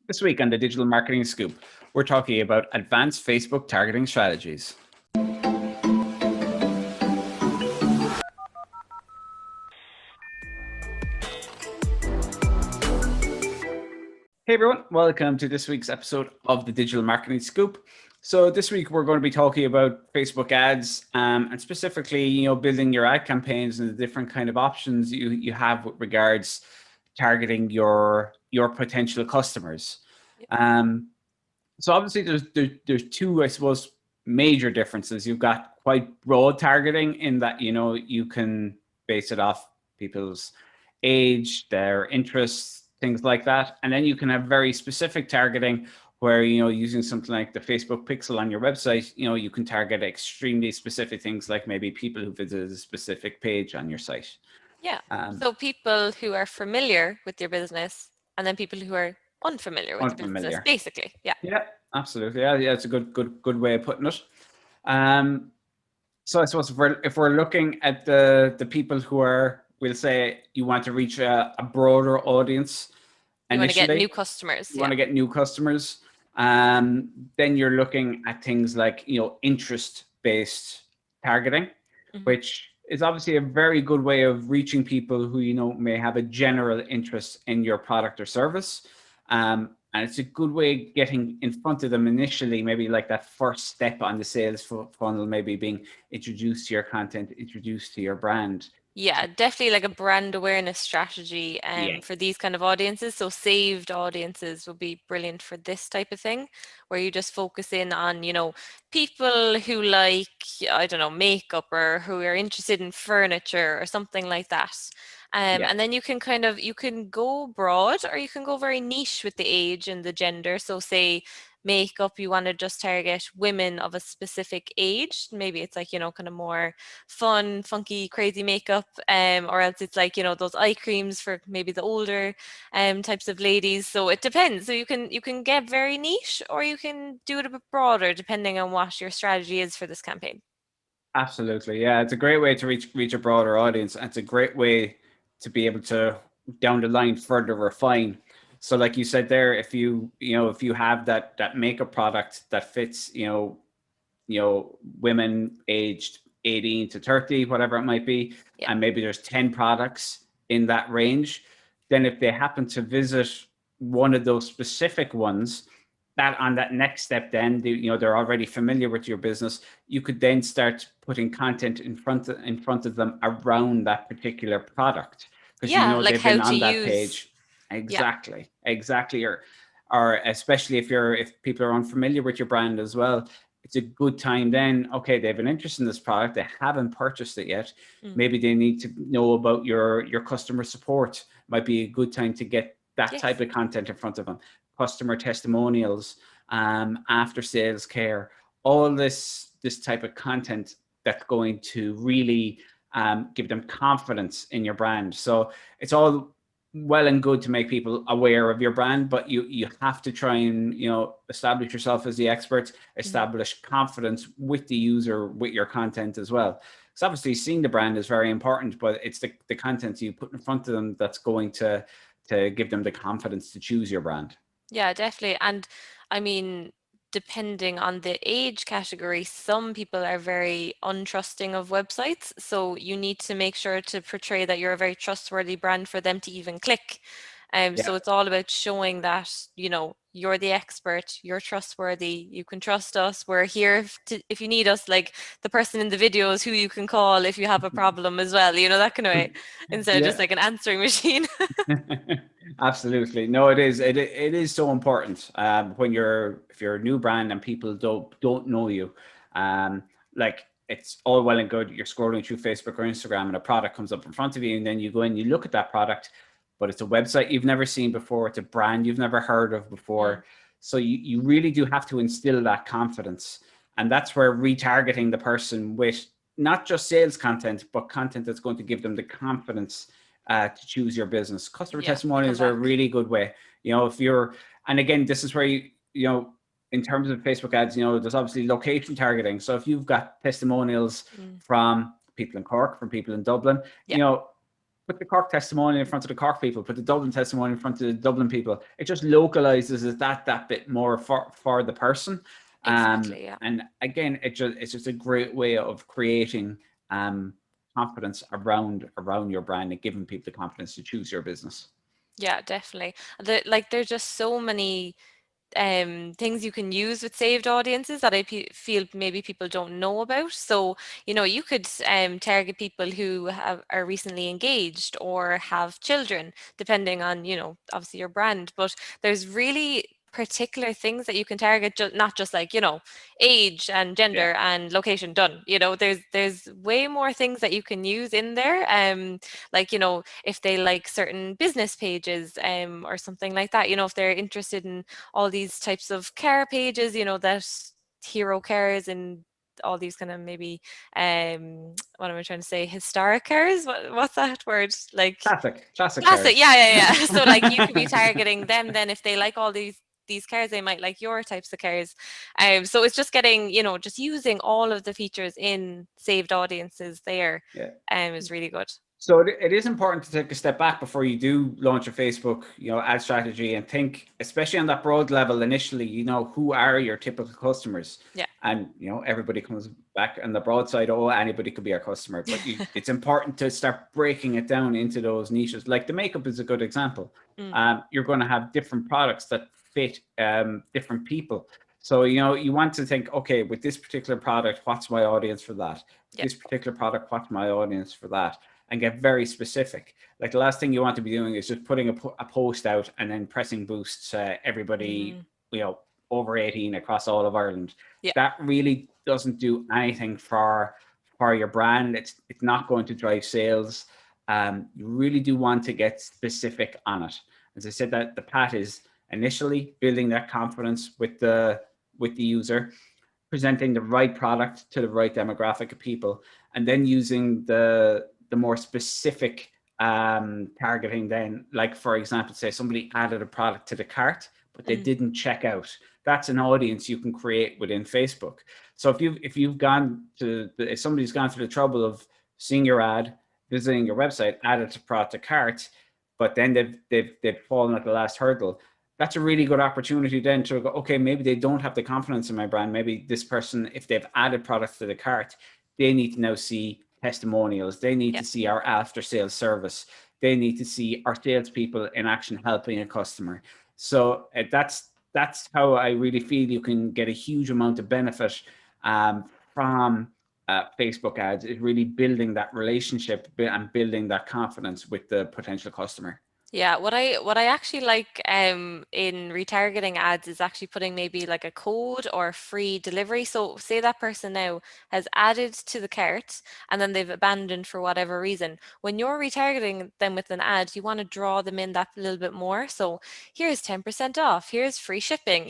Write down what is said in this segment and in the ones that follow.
This week on the Digital Marketing Scoop, we're talking about advanced Facebook targeting strategies. Hey everyone, welcome to this week's episode of the Digital Marketing Scoop. So this week we're going to be talking about Facebook ads and specifically, building your ad campaigns and the different kind of options you have with regards targeting your potential customers. So obviously there's two, I suppose, major differences. You've got quite broad targeting in that, you can base it off people's age, their interests, things like that. And then you can have very specific targeting where, using something like the Facebook pixel on your website, you can target extremely specific things like maybe people who visited a specific page on your site. Yeah. So people who are familiar with your business and then people who are unfamiliar with the business, basically. Yeah. Yeah, absolutely. Yeah, it's a good way of putting it. So I suppose if we're looking at the people who are, we'll say you want to reach a broader audience initially. You want to get new customers. You want to get new customers. Then you're looking at things like, interest-based targeting, which is obviously a very good way of reaching people who, may have a general interest in your product or service. And it's a good way of getting in front of them initially, maybe like that first step on the sales funnel, maybe being introduced to your content, introduced to your brand. Yeah, definitely like a brand awareness strategy for these kind of audiences. So saved audiences would be brilliant for this type of thing, where you just focus in on, people who like, I don't know, makeup or who are interested in furniture or something like that. And then you can go broad or you can go very niche with the age and the gender. So say makeup, you want to just target women of a specific age. Maybe it's like, kind of more fun, funky, crazy makeup, or else it's like, those eye creams for maybe the older types of ladies. So it depends. So you can get very niche or you can do it a bit broader depending on what your strategy is for this campaign. Absolutely. Yeah, it's a great way to reach a broader audience. And it's a great way to be able to down the line further refine. So like you said there, if you have that makeup product that fits, women aged 18 to 30, whatever it might be, and maybe there's 10 products in that range, then if they happen to visit one of those specific ones, that on that next step, then they're already familiar with your business. You could then start putting content in front of them around that particular product because like they've been on that page. Exactly. Or especially if people are unfamiliar with your brand as well, it's a good time then. Okay, they have an interest in this product, they haven't purchased it yet. Maybe they need to know about your customer support. Might be a good time to get that type of content in front of them. Customer testimonials, after sales care, all this type of content that's going to really give them confidence in your brand. So it's all well and good to make people aware of your brand, but you have to try and establish yourself as the expert, establish confidence with the user with your content as well. So obviously seeing the brand is very important, but it's the content you put in front of them that's going to give them the confidence to choose your brand. Yeah, definitely. And I mean, depending on the age category, some people are very untrusting of websites. So you need to make sure to portray that you're a very trustworthy brand for them to even click. So it's all about showing that, you're the expert, you're trustworthy, you can trust us. We're here if you need us, like the person in the video is who you can call if you have a problem as well, that kind of way, instead of just like an answering machine. Absolutely. No, it is. It is so important if you're a new brand and people don't know you. Like it's all well and good. You're scrolling through Facebook or Instagram and a product comes up in front of you, and then you go in, you look at that product, but it's a website you've never seen before. It's a brand you've never heard of before. So you really do have to instill that confidence, and that's where retargeting the person with not just sales content, but content that's going to give them the confidence to choose your business. Customer testimonials are a really good way. And again, this is where in terms of Facebook ads, there's obviously location targeting. So if you've got testimonials from people in Cork, from people in Dublin, put the Cork testimonial in front of the Cork people, put the Dublin testimonial in front of the Dublin people. It just localizes it that bit more for the person. Exactly, yeah. And again, it's just a great way of creating confidence around your brand and giving people the confidence to choose your business. Yeah, definitely. There's just so many things you can use with saved audiences that feel maybe people don't know about. So, you could target people who are recently engaged or have children, depending on, obviously your brand. But there's really particular things that you can target, not just like, age and gender and location done. There's way more things that you can use in there. Like, if they like certain business pages or something like that, if they're interested in all these types of car pages, that hero cars and all these kind of maybe what am I trying to say, historic cars, what's that word, like Classic classic, cars. yeah. So like you could be targeting them then if they like all these cars, they might like your types of cars. So it's just getting, just using all of the features in saved audiences there is really good. So it is important to take a step back before you do launch a Facebook, ad strategy, and think, especially on that broad level initially, who are your typical customers? Yeah. And, everybody comes back on the broad side, oh, anybody could be our customer. But it's important to start breaking it down into those niches. Like the makeup is a good example. You're going to have different products that fit different people. So, you want to think, okay, with this particular product, what's my audience for that? This particular product, what's my audience for that? And get very specific. Like the last thing you want to be doing is just putting a post out and then pressing boosts everybody, over 18 across all of Ireland. Yeah. That really doesn't do anything for your brand. It's not going to drive sales. You really do want to get specific on it. As I said, that the path is initially building that confidence with the user, presenting the right product to the right demographic of people, and then using the more specific targeting then, like for example, say somebody added a product to the cart but they didn't check out. That's an audience you can create within Facebook. So if somebody's gone through the trouble of seeing your ad, visiting your website, added to product to cart, but then they've fallen at the last hurdle, that's a really good opportunity then to go, okay, maybe they don't have the confidence in my brand. Maybe this person, if they've added products to the cart, they need to now see testimonials. They need to see our after sales service. They need to see our salespeople in action helping a customer. So that's how I really feel you can get a huge amount of benefit from Facebook ads, is really building that relationship and building that confidence with the potential customer. Yeah, what I actually like in retargeting ads is actually putting maybe like a code or free delivery. So say that person now has added to the cart and then they've abandoned for whatever reason. When you're retargeting them with an ad, you want to draw them in that little bit more. So here's 10% off, here's free shipping,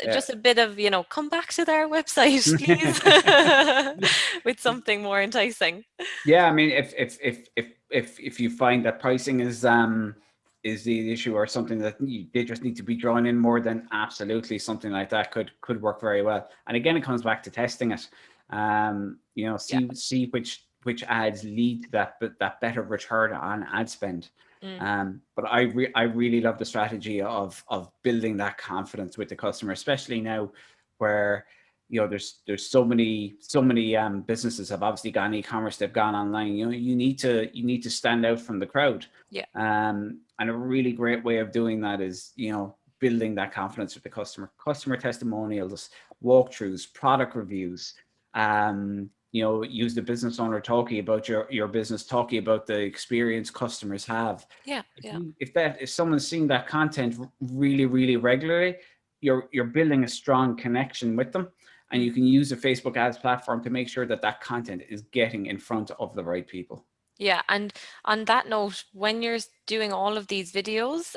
just a bit of, come back to their website, please, with something more enticing. Yeah, I mean, if you find that pricing is the issue, or something that they just need to be drawn in more, then absolutely something like that could work very well. And again, it comes back to testing it. See which ads lead to that better return on ad spend. But I really love the strategy of building that confidence with the customer, especially now where there's so many businesses have obviously gone e-commerce, they've gone online. You need to stand out from the crowd. Yeah. And a really great way of doing that is building that confidence with the customer testimonials, walkthroughs, product reviews. Use the business owner talking about your business, talking about the experience customers have. Yeah. If someone's seeing that content really, really regularly, you're building a strong connection with them, and you can use the Facebook ads platform to make sure that content is getting in front of the right people. Yeah, and on that note, when you're doing all of these videos,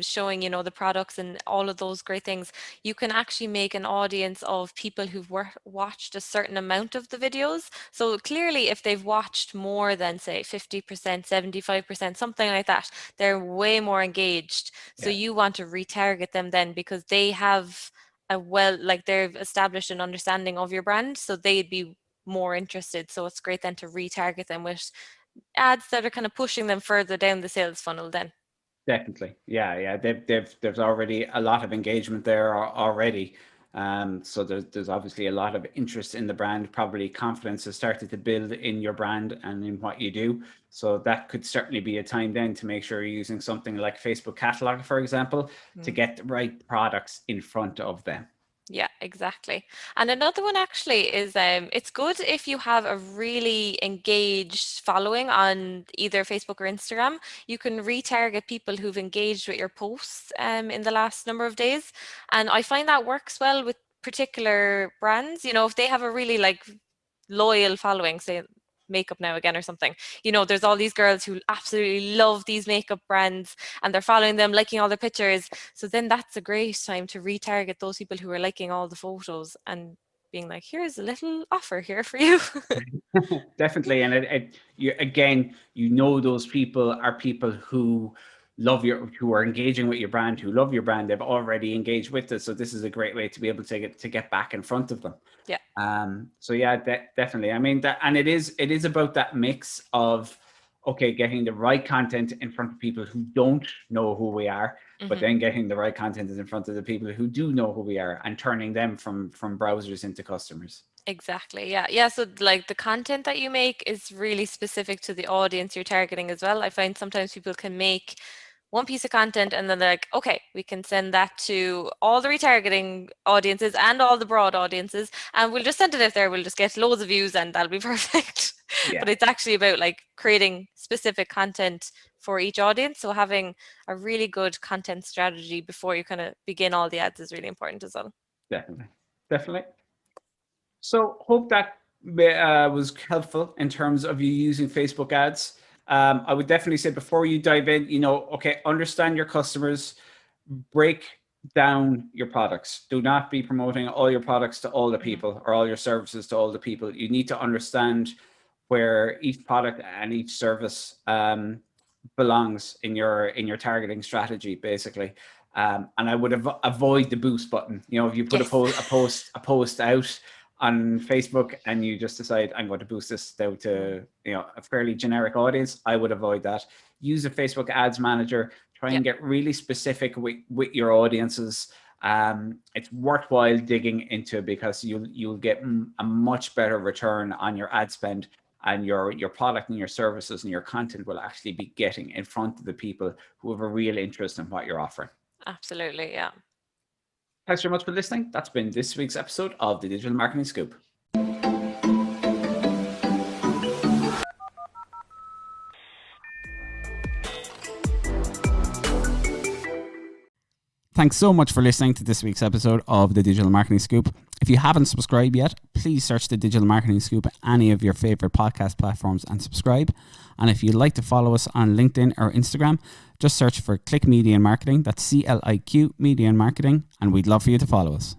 showing, the products and all of those great things, you can actually make an audience of people who've watched a certain amount of the videos. So clearly, if they've watched more than, say, 50%, 75%, something like that, they're way more engaged. So you want to retarget them then, because they have they've established an understanding of your brand, so they'd be more interested. So it's great then to retarget them with ads that are kind of pushing them further down the sales funnel then. Definitely. Yeah. There's already a lot of engagement there already. So there's obviously a lot of interest in the brand. Probably confidence has started to build in your brand and in what you do. So that could certainly be a time then to make sure you're using something like Facebook Catalog, for example, to get the right products in front of them. Yeah, exactly. And another one actually is it's good if you have a really engaged following on either Facebook or Instagram. You can retarget people who've engaged with your posts in the last number of days. And I find that works well with particular brands. You know, if they have a really like loyal following, say Makeup Now Again or something, you know, there's all these girls who absolutely love these makeup brands and they're following them, liking all their pictures. So then that's a great time to retarget those people who are liking all the photos and being like, here's a little offer here for you. Definitely. And you, again, you know, those people are people who love who are engaging with your brand, who love your brand. They've already engaged with it. So this is a great way to be able to get back in front of them. Yeah. So yeah, definitely. I mean, and it is about that mix of, okay, getting the right content in front of people who don't know who we are, but then getting the right content in front of the people who do know who we are and turning them from browsers into customers. Exactly. Yeah. So like the content that you make is really specific to the audience you're targeting as well. I find sometimes people can make one piece of content and then they're like, okay, we can send that to all the retargeting audiences and all the broad audiences, and we'll just send it out there. We'll just get loads of views and that'll be perfect. Yeah. But it's actually about like creating specific content for each audience. So having a really good content strategy before you kind of begin all the ads is really important as well. Definitely. So hope that was helpful in terms of you using Facebook ads. I would definitely say before you dive in, you know, okay, understand your customers, break down your products. Do not be promoting all your products to all the people or all your services to all the people. You need to understand where each product and each service belongs in your targeting strategy, basically. And I would avoid the boost button. You know, if you put a post out on Facebook and you just decide I'm going to boost this out to, you know, a fairly generic audience, I would avoid that. Use a Facebook Ads Manager. Try and get really specific with your audiences. It's worthwhile digging into because you'll get a much better return on your ad spend, and your product and your services and your content will actually be getting in front of the people who have a real interest in what you're offering. Absolutely, yeah. Thanks very much for listening. That's been this week's episode of the Digital Marketing Scoop. Thanks so much for listening to this week's episode of the Digital Marketing Scoop. If you haven't subscribed yet, please search the Digital Marketing Scoop at any of your favorite podcast platforms and subscribe. And if you'd like to follow us on LinkedIn or Instagram, just search for Click Media and Marketing. That's CLIQ Media and Marketing, and we'd love for you to follow us.